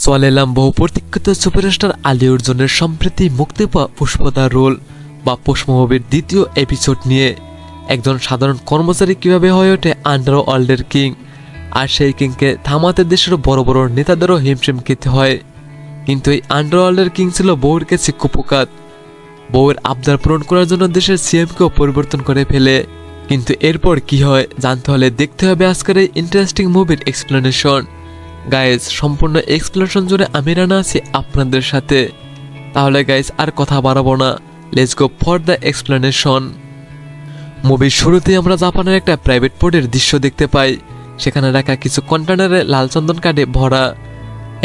চলে এলাম বহু প্রতীক্ষিত সুপারস্টার আলী অর্জুনের সম্প্রতি মুক্তি পাওয়া পুষ্পদা রোল বা পুষ্প মুভির দ্বিতীয় এপিসোড নিয়ে। একজন সাধারণ কর্মচারী কিভাবে হয়ে ওঠে আন্ডারওয়ার্ল্ডের কিং, আর সেই কিংকে থামাতে দেশের বড় বড় নেতাদেরও হিমশিম খেতে হয়। কিন্তু এই আন্ডারওয়ার্ল্ডের কিং ছিল বউয়ের কাছে কুপোকাত। বউয়ের আবদার পূরণ করার জন্য দেশের সিএমকেও পরিবর্তন করে ফেলে। কিন্তু এরপর কি হয় জানতে হলে দেখতে হবে আজকের এই ইন্টারেস্টিং মুভির এক্সপ্লেনেশন। গাইজ, সম্পূর্ণ এক্সপ্লেনেশন জুড়ে আমি রানা আছি আপনাদের সাথে। তাহলে গাইজ আর কথা বাড়াবো না, let's go for the explanation. মুভির শুরুতেই আমরা জাপানের একটা প্রাইভেট পোর্টের দৃশ্য দেখতে পাই। সেখানে রাখা কিছু কন্টেনারে লাল চন্দন কাঠে ভরা।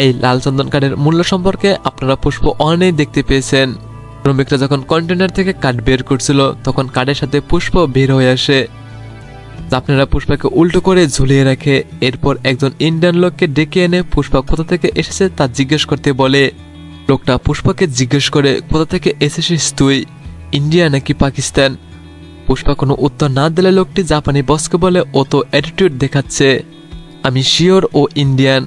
এই লাল চন্দন কাঠের মূল্য সম্পর্কে আপনারা পুষ্প অনেক দেখতে পেয়েছেন। শ্রমিকরা যখন কন্টেনার থেকে কাঠ বের করছিল তখন কাঠের সাথে পুষ্প বের হয়ে আসে। আপনারা পুষ্পাকে উল্টো করে ঝুলিয়ে রাখে। এরপর একজন ইন্ডিয়ান লোককে ডেকে এনে পুষ্পা কোথা থেকে এসেছে তা জিজ্ঞেস করতে বলে। লোকটা পুষ্পাকে জিজ্ঞেস করে, কোথা থেকে এসেছিস তুই, ইন্ডিয়া নাকি পাকিস্তান? পুষ্পা কোনো উত্তর না দিলে লোকটি জাপানি বসকে বলে, ও তো অ্যাটিটিউড দেখাচ্ছে, আমি শিওর ও ইন্ডিয়ান।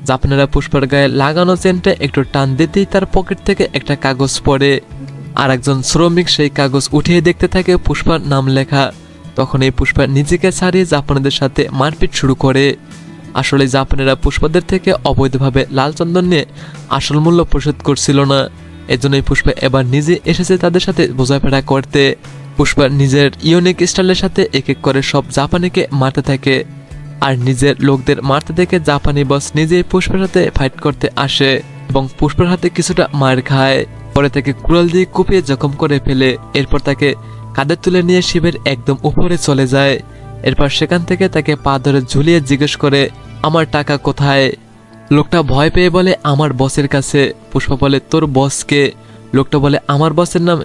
জাপানিরা পুষ্পার গায়ে লাগানো চেনটা একটু টান দিতেই তার পকেট থেকে একটা কাগজ পড়ে। আর একজন শ্রমিক সেই কাগজ উঠিয়ে দেখতে থাকে পুষ্পার নাম লেখা। তখন এই পুষ্পা নিজেকে ছাড়িয়ে জাপানিদের সাথে মারপিট শুরু করে। আসলে জাপানিরা পুষ্পাদের থেকে অবৈধভাবে লাল চন্দন নিয়ে আসল মূল্য পরিশোধ করছিল না। এজন্যই পুষ্পা এবার নিজে এসেছে তাদের সাথে বোঝাপড়া করতে। পুষ্পা নিজের ইউনিক স্টাইলের সাথে এক এক করে সব জাপানিকে মারতে থাকে। আর নিজের লোকদের মারতে দেখে জাপানি বস নিজেই পুষ্পার সাথে ফাইট করতে আসে এবং পুষ্পার হাতে কিছুটা মার খায়। পরে তাকে কুড়াল দিয়ে কুপিয়ে জখম করে ফেলে। এরপর তাকে কাঁধে তুলে নিয়ে শিবের একদম উপরে চলে যায়। এরপর সেখান থেকে তাকে পা ধরে ঝুলিয়ে জিজ্ঞেস করে, আমার টাকা কোথায়? লোকটা ভয় পেয়ে বলে, আমার বসের কাছে। পুষ্পা বলে, তোর বসকে? লোকটা বলে, আমার বসের নাম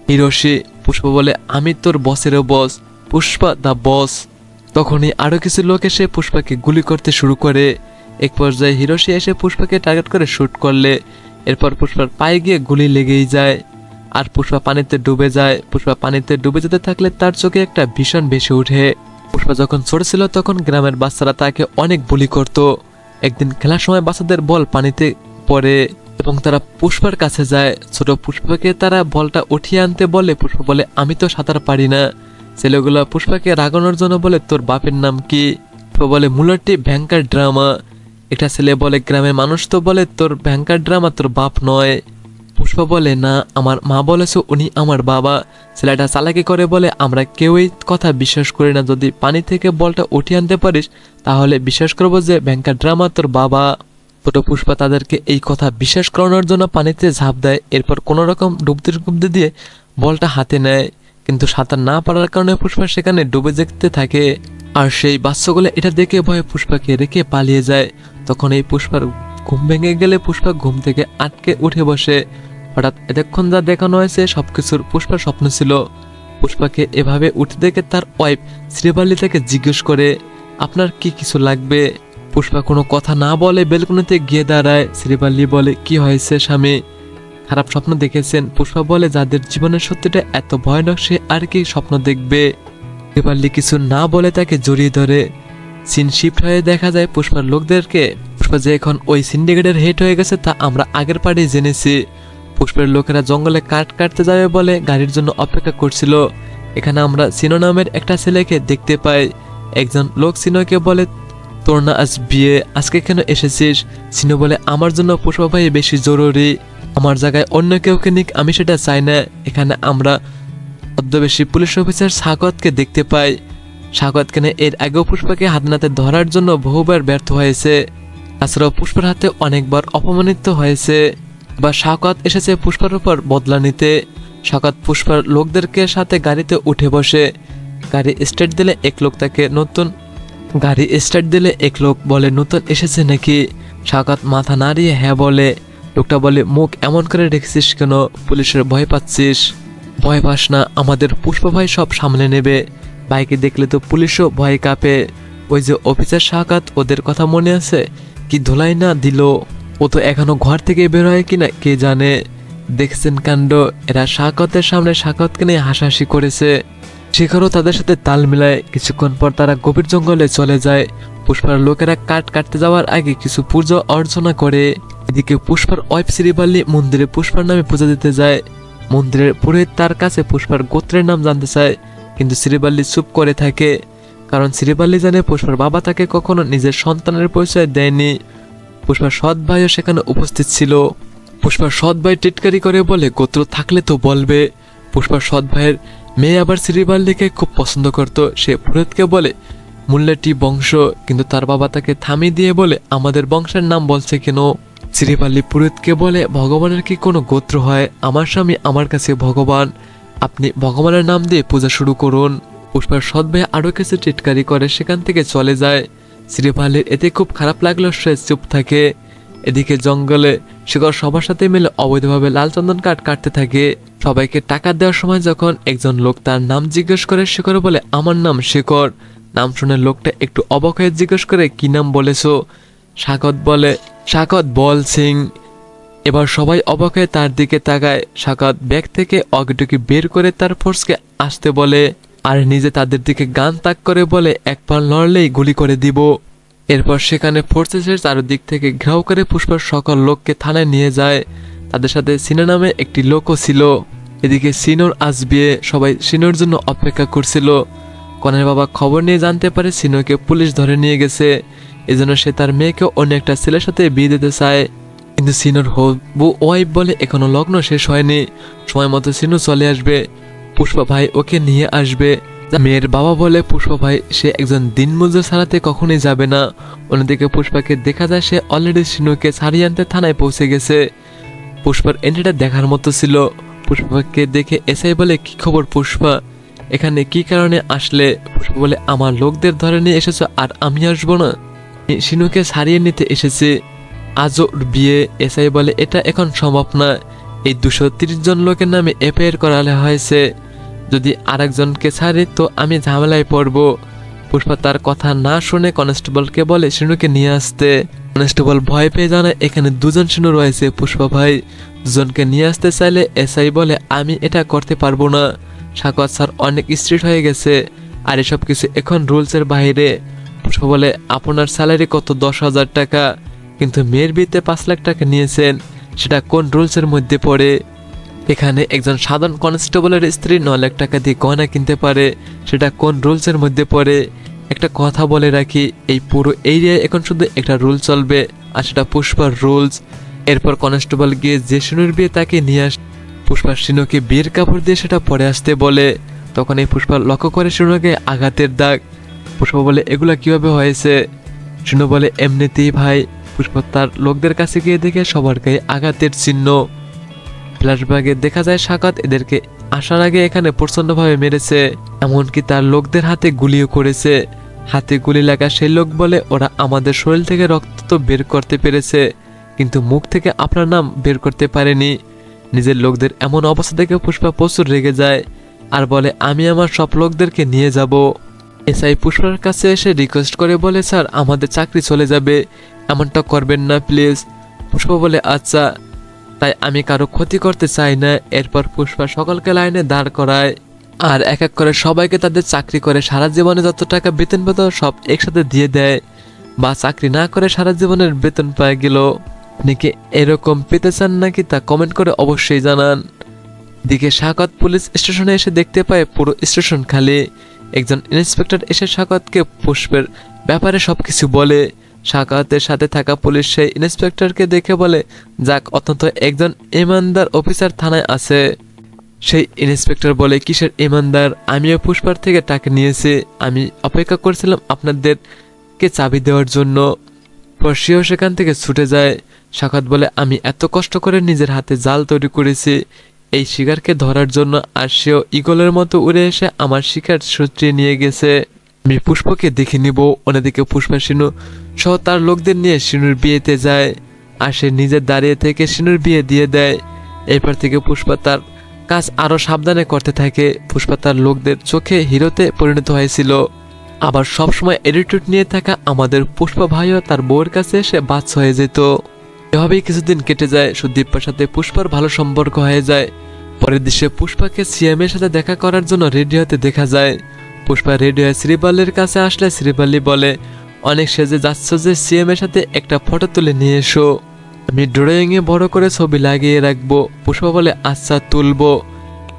হিরোশি। পুষ্পা বলে, আমি তোর বসেরও বস, পুষ্পা দা বস। তখনই আরো কিছু লোক এসে পুষ্পাকে গুলি করতে শুরু করে। এক পর্যায়ে হিরোশি এসে পুষ্পাকে টার্গেট করে শুট করলে। এরপর পুষ্পার পায়ে গিয়ে গুলি লেগেই যায় আর পুষ্পা পানিতে ডুবে যায়। পুষ্পা পানিতে ডুবে যেতে থাকলে তার চোখে একটা ভীষণ ভেসে ওঠে। পুষ্পা যখন ছোট ছিল তখন গ্রামের বাচ্চারা তাকে অনেক বুলি করত। একদিন খেলার সময় বাচ্চাদের বল পানিতে পড়ে এবং তারা পুষ্পার কাছে যায়। ছোট পুষ্পাকে তারা বলটা উঠিয়ে আনতে বলে। পুষ্পা বলে, আমি তো সাঁতার পারি না। ছেলেগুলো পুষ্পাকে রাগানোর জন্য বলে, তোর বাপের নাম কি? পুষ্পা বলে, মুলাটি ভ্যাঙ্কার ড্রামা। একটা ছেলে বলে, গ্রামের মানুষ তো বলে তোর ভ্যাঙ্কার ড্রামা তোর বাপ নয়। পুষ্পা বলে, না, আমার মা বলেছে উনি আমার বাবা। ছেলেটা চালাকি করে বলে, আমরা কেউই কথা বিশ্বাস করি না, যদি পানি থেকে বলটা উঠিয়ে আনতে পারিস তাহলে বিশ্বাস করবো যে ভ্যাঙ্কার ড্রামা তোর বাবা। ছোট পুষ্পা তাদেরকে এই কথা বিশ্বাস করানোর জন্য পানিতে ঝাঁপ দেয়। এরপর কোনো রকম ডুবতে দিয়ে বলটা হাতে নেয়। কিন্তু সাঁতার না পারার কারণে পুষ্পা সেখানে ডুবে যেতে থাকে। আর সেই বাচ্চাগুলো এটা দেখে ভয়ে পুষ্পাকে রেখে পালিয়ে যায়। তখন এই পুষ্পার ঘুম ভেঙে গেলে পুষ্পা ঘুম থেকে আটকে উঠে বসে। হঠাৎ এতক্ষণ যা দেখানো হয়েছে সবকিছুর পুষ্পার স্বপ্ন ছিল। পুষ্পাকে এভাবে উঠে দেখে তার ওয়াইফ শ্রীবাল্লি তাকে জিজ্ঞেস করে, আপনার কি কিছু লাগবে? পুষ্পা কোনো কথা না বলে বেলকনিতে গিয়ে দাঁড়ায়। শ্রীবাল্লি বলে, কি হয়েছে স্বামী, খারাপ স্বপ্ন দেখেছেন? পুষ্পা বলে, যাদের জীবনের সত্যিটা এত ভয়ানক সে আর কি স্বপ্ন দেখবে? শ্রীবাল্লি কিছু না বলে তাকে জড়িয়ে ধরে। সিন শিফট হয়ে দেখা যায় পুষ্পার লোকদেরকে। পুষ্পা যে এখন ওই সিন্ডিকেটের হেড হয়ে গেছে তা আমরা আগের পার্টি জেনেছি। পুষ্পের লোকেরা জঙ্গলে কাঠ কাটতে যাবে বলে গাড়ির জন্য অপেক্ষা করছিল। এখানে আমরা সিনো নামের একটা ছেলেকে দেখতে পাই। একজন লোক সিনোকে বলে, তোর না আজ বিয়ে, আজকে কেন এসেছিস? সিনো বলে, আমার জন্য পুষ্পা ভাই বেশি জরুরি, আমার জায়গায় অন্য কেউকে নিক, আমি সেটা চাই না। এখানে আমরা ছদ্মবেশী পুলিশ অফিসার সাগতকে দেখতে পাই। সাগত কেন এর আগেও পুষ্পাকে হাত নাতে ধরার জন্য বহুবার ব্যর্থ হয়েছে। তাছাড়াও পুষ্পার হাতে অনেকবার অপমানিত হয়েছে। বা সাগত এসেছে পুষ্পার উপর বদলা নিতে। সাগত পুষ্পার লোকদেরকে সাথে গাড়িতে উঠে বসে। গাড়ি স্টার্ট দিলে এক লোক বলে, নতুন এসেছে নাকি? সাগত মাথা নাড়িয়ে হ্যাঁ বলে। লোকটা বলে, মুখ এমন করে রেখেছিস কেন? পুলিশের ভয় পাচ্ছিস? ভয় পাস না, আমাদের পুষ্পা ভাই সব সামলে নেবে। বাইকে দেখলে তো পুলিশও ভয় কাঁপে। ওই যে অফিসার সাগত, ওদের কথা মনে আছে? কি ধুলাই না দিল, ও তো এখনো ঘর থেকে বের হয় কিনা কে জানে। দেখছেন কাণ্ড, এরা সাগতের সামনে সাগতকে নিয়ে হাসাহাসি করেছে। শেখরও তাদের সাথে তাল মিলায়। কিছুক্ষণ পর তারা গভীর জঙ্গলে চলে যায়। পুষ্পার লোকেরা কাঠ কাটতে যাওয়ার আগে কিছু পূজা অর্চনা করে। এদিকে পুষ্পার ওয়াইফ শ্রীবাল্লি মন্দিরে পুষ্পার নামে পূজা দিতে যায়। মন্দিরের পুরোহিত তার কাছে পুষ্পার গোত্রের নাম জানতে চায়, কিন্তু শ্রীবাল্লি চুপ করে থাকে, কারণ শ্রীবাল্লি জানে পুষ্পার বাবা তাকে কখনো নিজের সন্তানের পরিচয় দেয়নি। পুষ্পার সৎ ভাইও সেখানে উপস্থিত ছিল। পুষ্পার সৎ ভাই টিটকারি করে বলে, গোত্র থাকলে তো বলবে। পুষ্পার সৎ ভাইয়ের মেয়ে আবার শ্রীবাল্লিকে খুব পছন্দ করত। সে পুরোহিতকে বলে মূল্যটি বংশ, কিন্তু তার বাবা তাকে থামিয়ে দিয়ে বলে আমাদের বংশের নাম বলছে কেন। শ্রীবাল্লি পুরোহিতকে বলে ভগবানের কি কোনো গোত্র হয়? আমার স্বামী আমার কাছে ভগবান, আপনি ভগবানের নাম দিয়ে পূজা শুরু করুন। পুষ্পার সৎ ভাই আরো কিছু টিটকারি করে সেখান থেকে চলে যায়। শ্রীবাল্লির এতে খুব খারাপ লাগলো, সে চুপ থাকে। এদিকে জঙ্গলে শেখর সবার সাথে মিলে অবৈধভাবে লাল চন্দন কাঠ কাটতে থাকে। সবাইকে টাকা দেওয়ার সময় যখন একজন লোক তার নাম জিজ্ঞেস করে, শেখর বলে আমার নাম শেখর। নাম শুনে লোকটা একটু অবাক হয়ে জিজ্ঞেস করে কি নাম বলেছো? স্বাগত বলে, স্বাগত বল সিং। এবার সবাই অবাক হয়ে তার দিকে তাকায়। স্বাগত ব্যাগ থেকে অগটুকি বের করে তার ফোর্সকে আসতে বলে, আর নিজে তাদের দিকে গান তাক করে বলে এক পা লড়লেই গুলি করে দিব। এরপর সেখানে ফোর্সেসের চারদিক থেকে ঘেরাও করে পুষ্পার সকল লোককে থানায় নিয়ে যায়। তাদের সাথে সিনা নামে একটি লোকও ছিল। এদিকে সিনোর আসবে, সবাই সিনোর জন্য অপেক্ষা করছিল। কনের বাবা খবর নিয়ে জানতে পারে সিনোকে পুলিশ ধরে নিয়ে গেছে, এজন্য সে তার মেয়েকে অন্য একটা ছেলের সাথে বিয়ে দিতে চায়। কিন্তু সিনোর হবু ওয়াইফ বলে এখনো লগ্ন শেষ হয়নি, সময় মতো সিনো চলে আসবে, পুষ্পা ভাই ওকে নিয়ে আসবে। মেয়ের বাবা বলে পুষ্পা ভাই সে একজন দিনমজুর ছাড়াতে কখনোই যাবে না। অন্যদিকে পুষ্পাকে দেখা যায় সে অলরেডি সিনুকে ছাড়িয়ে আনতে থানায় পৌঁছে গেছে। পুষ্পার এন্ট্রিটা দেখার মতো ছিল। পুষ্পাকে দেখে এসআই বলে কি খবর পুষ্পা, এখানে কি কারণে আসলে? পুষ্পা বলে আমার লোকদের ধরে নিয়ে এসেছো আর আমি আসবো না? সিনুকে ছাড়িয়ে নিতে এসেছি, আজও বিয়ে। এসআই বলে এটা এখন সম্ভব না, এই 230 জন লোকের নামে এফআইআর করালে হয়েছে, যদি আরেকজনকে ছাড়ে তো আমি ঝামেলায় পড়ব। পুষ্পা তার কথা না শুনে কনস্টেবলকে বলে সিনুকে নিয়ে আসতে। কনস্টেবল ভয় পেয়ে জানায় এখানে 2 জন সিনু রয়েছে পুষ্পা ভাই, 2 জনকে নিয়ে আসতে চাইলে এসআই বলে আমি এটা করতে পারবো না, সাকওয়াত স্যার অনেক স্ট্রিক্ট হয়ে গেছে, আর এসব কিছু এখন রুলসের বাইরে। পুষ্পা বলে আপনার স্যালারি কত? 10,000 টাকা, কিন্তু মেয়ের বিয়েতে 5 লাখ টাকা নিয়েছেন, সেটা কোন রুলসের মধ্যে পড়ে? এখানে একজন সাধারণ কনস্টেবলের স্ত্রী 9 লাখ টাকা দিয়ে গয়না কিনতে পারে, সেটা কোন রুলসের মধ্যে পড়ে? একটা কথা বলে রাখি, এই পুরো এরিয়ায় এখন শুধু একটা রুল চলবে, আর সেটা পুষ্পার রুলস। এরপর কনস্টেবল গিয়ে যে সিনুর বিয়ে তাকে নিয়ে আস। পুষ্পা সিনুকে বিয়ের কাপড় দিয়ে সেটা পরে আসতে বলে। তখন এই পুষ্পা লক্ষ্য করে সিনুকে আঘাতের দাগ। পুষ্পা বলে এগুলা কিভাবে হয়েছে? সিনু বলে এমনিতেই ভাই। পুষ্পা তার লোকদের কাছে গিয়ে দেখে সবার গায়ে আঘাতের চিহ্ন। ফ্ল্যাশব্যাকে দেখা যায় সাকাত এদেরকে আসার আগে এখানে প্রচন্ডভাবে মেরেছে, এমনকি তার লোকদের হাতে গুলিও করেছে। হাতে গুলি লাগা সেই লোক বলে ওরা আমাদের শরীর থেকে রক্ত তো বের করতে পেরেছে, কিন্তু মুখ থেকে আপনার নাম বের করতে পারেনি। নিজের লোকদের এমন অবস্থা দেখে পুষ্পা প্রচুর রেগে যায় আর বলে আমি আমার সব লোকদেরকে নিয়ে যাব। এসআই পুষ্পার কাছে এসে রিকোয়েস্ট করে বলে স্যার আমাদের চাকরি চলে যাবে, এমনটা করবেন না প্লিজ। পুষ্পা বলে আচ্ছা, তাই আমি কারো ক্ষতি করতে চাই না। এরপর পুষ্পা সকলকে লাইনে দাঁড় করায় আর এক এক করে সবাইকে তাদের চাকরি করে সারা জীবনে যত টাকা বেতন পেত সব একসাথে দিয়ে দেয়, বা চাকরি না করে সারা জীবনের বেতন পায় গেল। আপনি কি এরকম পেতে চান নাকি তা কমেন্ট করে অবশ্যই জানান। দিকে সাকাত পুলিশ স্টেশনে এসে দেখতে পায় পুরো স্টেশন খালি। একজন ইন্সপেক্টর এসে সাকাতকে পুষ্পের ব্যাপারে সবকিছু বলে। সাকাতের সাথে থাকা পুলিশ সেই ইন্সপেক্টরকে দেখে বলে যাক, অত্যন্ত একজন ইমানদার অফিসার থানায় আছে। সেই ইন্সপেক্টর বলে কিসের ইমানদার? আমিও পুষ্পার থেকে টাকা নিয়েছি, আমি অপেক্ষা করছিলাম আপনাদেরকে চাবি দেওয়ার জন্য। পর সেও সেখান থেকে ছুটে যায়। সাকাত বলে আমি এত কষ্ট করে নিজের হাতে জাল তৈরি করেছি এই শিকারকে ধরার জন্য, আর সেও ইগলের মতো উড়ে এসে আমার শিকার সূত্রে নিয়ে গেছে, আমি পুষ্পকে দেখে নিব। অন্যদিকে পুষ্পা সিনু সহ তার লোকদের নিয়ে সিনুর বিয়েতে যায়, আর সে নিজের দাঁড়িয়ে থেকে সিনুর বিয়ে দিয়ে দেয়। এরপর থেকে পুষ্পা তার কাজ আরো সাবধানে করতে থাকে। পুষ্পা তার লোকদের চোখে হিরোতে পরিণত হয়েছিল। আবার সবসময় অ্যাটিটিউড নিয়ে থাকা আমাদের পুষ্পা ভাইও তার বউয়ের কাছে সে বাচ্চা হয়ে যেত। এভাবেই কিছুদিন কেটে যায়। সুদীপার সাথে পুষ্পার ভালো সম্পর্ক হয়ে যায়। পরের দৃশ্যে পুষ্পাকে সিএমের সাথে দেখা করার জন্য রেডি হতে দেখা যায়। পুষ্পা রেডি হয়ে শ্রীবাল্লির কাছে আসলে শ্রীবাল্লি বলে অনেক সেজে যাচ্ছ যে সিএম এর সাথে একটা ফটো তুলে নিয়ে এসো, আমি ড্রয়িংয়ে বড় করে ছবি লাগিয়ে রাখবো। পুষ্পা বলে আচ্ছা তুলবো,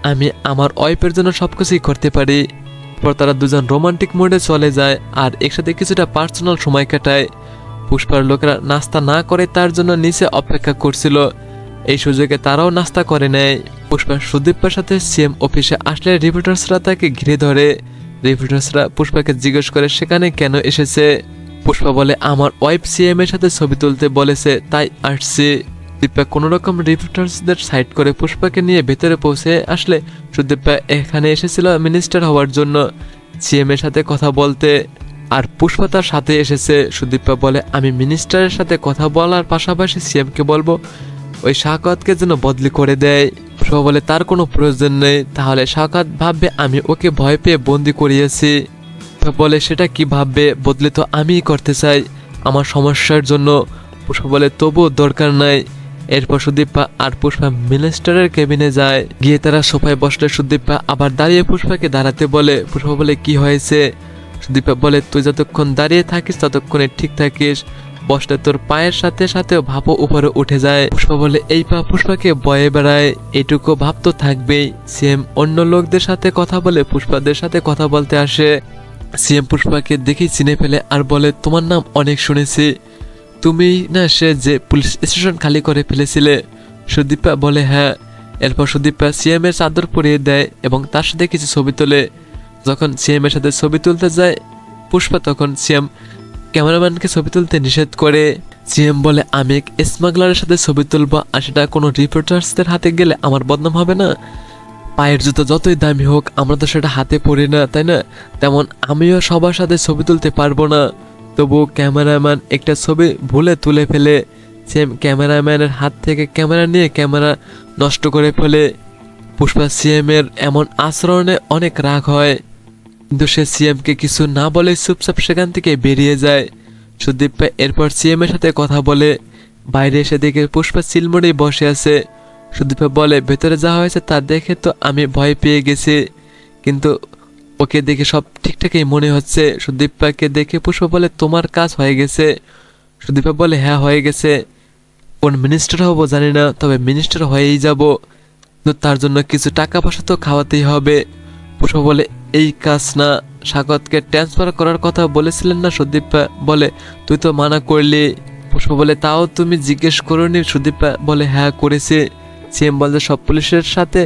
আমি আমার ওয়াইফের জন্য সবকিছুই করতে পারি। পর তারা দুজন রোমান্টিক মোডে চলে যায় আর একসাথে কিছুটা পার্সোনাল সময় কাটায়। পুষ্পার লোকেরা নাস্তা না করে তার জন্য নিচে অপেক্ষা করছিল, এই সুযোগে তারাও নাস্তা করে নেয়। পুষ্পা সুদীপার সাথে সিএম অফিসে আসলে রিপোর্টার্সরা তাকে ঘিরে ধরে। রিপোর্টার্সরা পুষ্পাকে জিজ্ঞেস করে সেখানে কেন এসেছে। পুষ্পা বলে আমার ওয়াইফ সিএম এর সাথে ছবি তুলতে বলেছে তাই আসছি। সুদীপা কোনো রকম রিপোর্টার্সদের সাইড করে পুষ্পাকে নিয়ে ভেতরে পৌঁছে আসলে সুদীপা এখানে এসেছিল মিনিস্টার হওয়ার জন্য, সিএম এর সাথে কথা বলতে, আর পুষ্পা তার সাথে এসেছে। সুদীপা বলে আমি মিনিস্টারের সাথে কথা বলার পাশাপাশি সিএমকে বলবো ওই শাওকতকে যেন বদলি করে দেয়। পুষ্পা বলে তার কোনো প্রয়োজন নেই, তাহলে শাওকত ভাববে আমি ওকে ভয় পেয়ে বন্দি করিয়েছি। বলে সেটা কি ভাববে, বদলি তো আমিই করতে চাই আমার সমস্যার জন্য। পুষ্পা বলে তবুও দরকার নাই। এরপর সুদীপা আর পুষ্পা মিনিস্টারের কেবিনে যায়, গিয়ে তারা সোফায় বসলে সুদীপা আবার দাঁড়িয়ে পুষ্পাকে দাঁড়াতে বলে। পুষ্পা বলে কি হয়েছে। সুদীপা বলে তুই যতক্ষণ দাঁড়িয়ে থাকিস ততক্ষণে ঠিক থাকিস, বসলে তোর পায়ের সাথে সাথেও ভাবও উপরে উঠে যায়। পুষ্পা বলে এই পা পুষ্পাকে বয়ে বেড়ায়, এটুকু ভাব তো থাকবেই। সিএম অন্য লোকদের সাথে কথা বলে পুষ্পাদের সাথে কথা বলতে আসে। সিএম পুষ্পাকে দেখেই চিনে ফেলে আর বলে তোমার নাম অনেক শুনেছি, তুমি না সে যে পুলিশ স্টেশন খালি করে ফেলেছিলে। সুদীপা বলে হ্যাঁ। এরপর সুদীপা সিএম এর চাদর পরিয়ে দেয় এবং তার সাথে কিছু ছবি তোলে। যখন সিএম এর সাথে ছবি তুলতে যায় পুষ্পা, তখন সিএম ক্যামেরাম্যানকে ছবি তুলতে নিষেধ করে। সিএম বলে আমি এক স্মাগলারের সাথে ছবি তুলবো আর সেটা কোনো রিপোর্টার্সদের হাতে গেলে আমার বদনাম হবে না। পায়ের জুতো যতই দামি হোক আমরা তো সেটা হাতে পরি না, তাই না? তেমন আমিও সবার সাথে ছবি তুলতে পারবো না। তবু ক্যামেরাম্যান একটা ছবি ভুলে তুলে ফেলে। সিএম ক্যামেরাম্যানের হাত থেকে ক্যামেরা নিয়ে ক্যামেরা নষ্ট করে ফেলে। পুষ্পা সিএম এর এমন আচরণে অনেক রাগ হয়, কিন্তু সে সিএমকে কিছু না বলে চুপচাপ সেখান থেকে বেরিয়ে যায়। সুদীপ এরপর সিএম এর সাথে কথা বলে, বাইরে এসে দেখে পুষ্পা চিলমুড়ি বসে আছে। সুদীপ বলে ভেতরে যা হয়েছে তা দেখে তো আমি ভয় পেয়ে গেছি, কিন্তু ওকে দেখে সব ঠিকঠাকই মনে হচ্ছে। সুদীপাকে দেখে পুষ্পা বলে তোমার কাজ হয়ে গেছে। সুদীপা বলে হ্যাঁ হয়ে গেছে, কোন মিনিস্টার হবো জানি না, তবে মিনিস্টার হয়েই যাব, কিন্তু তার জন্য কিছু টাকা পয়সা তো খাওয়াতেই হবে। পুষ্পা বলে এই কাজ না, শাওকতকে ট্রান্সফার করার কথা বলেছিলেন না। সুদীপা বলে তুই তো মানা করলি। পুষ্পা বলে তাও তুমি জিজ্ঞেস করোনি। সুদীপা বলে হ্যাঁ করেছে। সিএম বলে সব পুলিশের সাথে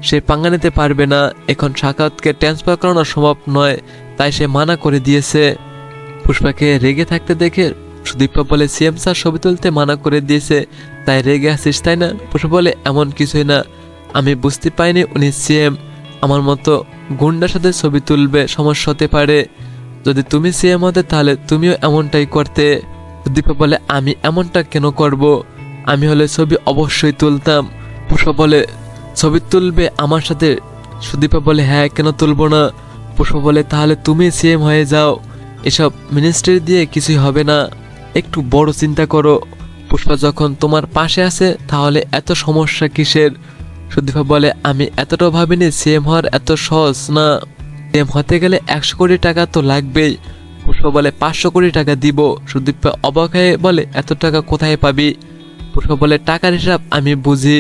সে পাঙ্গা নিতে পারবে না, এখন শাওকতকে ট্রান্সফার করানো সম্ভব নয়, তাই সে মানা করে দিয়েছে। পুষ্পাকে রেগে থাকতে দেখে সুদীপা বলে সিএম স্যার ছবি তুলতে মানা করে দিয়েছে তাই রেগে আছিস তাই না? পুষ্পা বলে এমন কিছুই না, আমি বুঝতে পাইনি উনি সিএম, আমার মতো গুন্ডার সাথে ছবি তুলবে, সমস্যা হতে পারে। যদি তুমি সিএম হতে তাহলে তুমিও এমনটাই করতে। সুদীপা বলে আমি এমনটা কেন করব, আমি হলে ছবি অবশ্যই তুলতাম। পুষ্পা বলে ছবি তুলবে আমার সাথে? সুদীপা বলে হ্যাঁ, কেন তুলবো না। পুষ্পা বলে তাহলে তুমি সিএম হয়ে যাও, এসব মিনিস্ট্রি দিয়ে কিছুই হবে না, একটু বড় চিন্তা করো। পুষ্পা যখন তোমার পাশে আছে তাহলে এত সমস্যা কিসের? সুদীপা বলে আমি এতটাও ভাবিনি সিএম হওয়ার এত সহজ না, সিএম হতে গেলে 100 কোটি টাকা তো লাগবেই। পুষ্পা বলে 500 কোটি টাকা দিব। সুদীপা অবাক হয়ে বলে এত টাকা কোথায় পাবি? পুষ্পা বলে টাকার হিসাব আমি বুঝি।